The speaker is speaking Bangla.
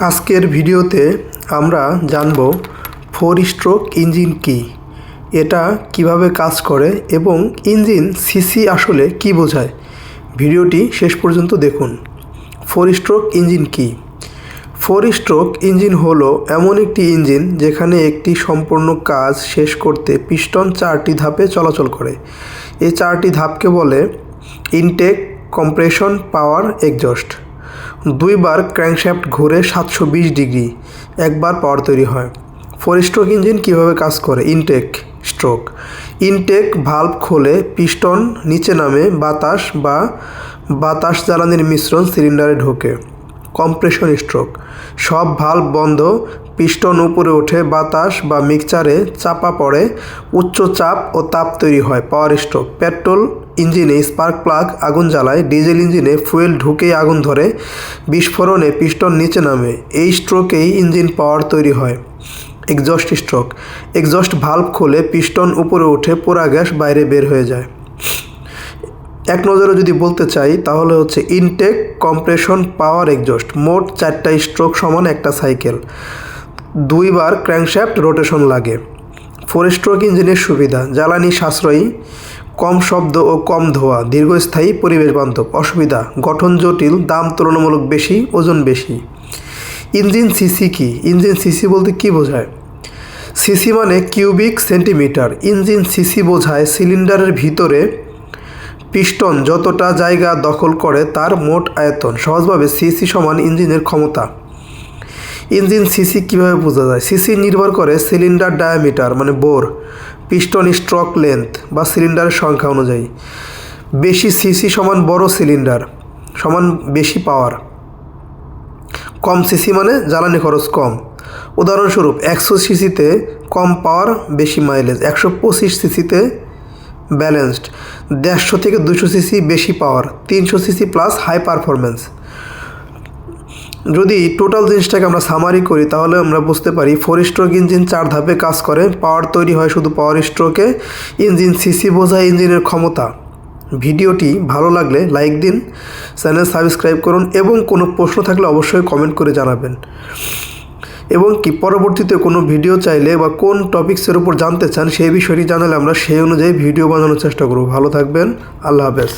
আজকের ভিডিওতে আমরা জানব 4 স্ট্রোক ইঞ্জিন কি, এটা কিভাবে কাজ করে এবং ইঞ্জিন সিসি আসলে কি বোঝায়। ভিডিওটি শেষ পর্যন্ত দেখুন। 4 স্ট্রোক ইঞ্জিন কি? 4 স্ট্রোক ইঞ্জিন হলো এমন একটি ইঞ্জিন যেখানে একটি সম্পূর্ণ কাজ শেষ করতে পিস্টন 4টি ধাপে চলাচল করে। এই 4টি ধাপকে বলে ইনটেক, কম্প্রেশন, পাওয়ার, এক্সজস্ট। 2 বার ক্র্যাঙ্কশ্যাফট ঘুরে 720 ডিগ্রি, একবার পাওয়ার তৈরি হয়। 4 স্ট্রোক ইঞ্জিন কীভাবে কাজ করে? Intake stroke. ইনটেক ভালভ খোলে, পিস্টন নিচে নামে, বাতাস জ্বালানির মিশ্রণ সিলিন্ডারে ঢোকে। Compression stroke. সব ভালভ বন্ধ, পিস্টন উপরে ওঠে, বাতাস বা মিক্সচারে চাপা পড়ে, উচ্চ চাপ ও তাপ তৈরি হয়। পাওয়ার স্ট্রোক। পেট্রোল ইঞ্জিনে স্পার্ক প্লাগ আগুন জ্বালায়, ডিজেল ইঞ্জিনে ফুয়েল ঢুকেই আগুন ধরে, বিস্ফোরণে পিস্টন নিচে নামে। এই স্ট্রোকেই ইঞ্জিন পাওয়ার তৈরি হয়। Exhaust stroke. এক্সজস্ট ভালভ খোলে, পিস্টন উপরে ওঠে, পোড়া গ্যাস বাইরে বের হয়ে যায়। এক নজরে যদি বলতে চাই তাহলে হচ্ছে ইনটেক, কম্প্রেশন, পাওয়ার, এক্সজস্ট। মোট 4টা স্ট্রোক সমান একটা সাইকেল। 2 বার ক্র্যাঙ্কশ্যাফট রোটেশন লাগে। 4 স্ট্রোক ইঞ্জিনের সুবিধা: জ্বালানি সাশ্রয়ী, কম শব্দ ও কম ধোঁয়া, দীর্ঘস্থায়ী, পরিবেশ বান্ধব। অসুবিধা: গঠন জটিল, দাম তুলনামূলক বেশি, ওজন বেশি। ইঞ্জিন সিসি কি? ইঞ্জিন সিসি বলতে কি বোঝায়? সিসি মানে কিউবিক সেন্টিমিটার। ইঞ্জিন সিসি বোঝায় সিলিন্ডারের ভিতরে পিস্টন যতটা জায়গা দখল করে তার মোট আয়তন। সহজভাবে সিসি সমান ইঞ্জিনের ক্ষমতা। ইঞ্জিন সিসি কীভাবে বোঝা যায়? সিসি নির্ভর করে সিলিন্ডার ডায়ামিটার মানে বোর, পিস্টন স্ট্রোক লেন্থ বা সিলিন্ডারের সংখ্যা অনুযায়ী। বেশি সিসি সমান বড় সিলিন্ডার সমান বেশি পাওয়ার। কম সিসি মানে জ্বালানি খরচ কম। উদাহরণস্বরূপ 100 সিসিতে কম পাওয়ার, বেশি মাইলেজ। 125 সিসিতে ব্যালেন্সড। 150 থেকে 200 সিসি বেশি পাওয়ার, 300 সিসি প্লাস হাই পারফরমেন্স। যদি টোটাল জিনিসটাকে আমরা সামারি করি তাহলে আমরা বুঝতে পারি 4 স্ট্রোক ইঞ্জিন 4 ধাপে কাজ করে। পাওয়ার তৈরি হয় শুধু পাওয়ার স্ট্রোকে। ইঞ্জিন সিসি বোঝায় ইঞ্জিনের ক্ষমতা। ভিডিওটি ভালো লাগলে লাইক দিন, চ্যানেল সাবস্ক্রাইব করুন এবং কোনো প্রশ্ন থাকলে অবশ্যই কমেন্ট করে জানাবেন। এবং কি পরবর্তীতে কোনো ভিডিও চাইলে বা কোন টপিকসের উপর জানতে চান সেই বিষয়টি জানালে আমরা সেই অনুযায়ী ভিডিও বানানোর চেষ্টা করব। ভালো থাকবেন। আল্লাহ হাফেজ।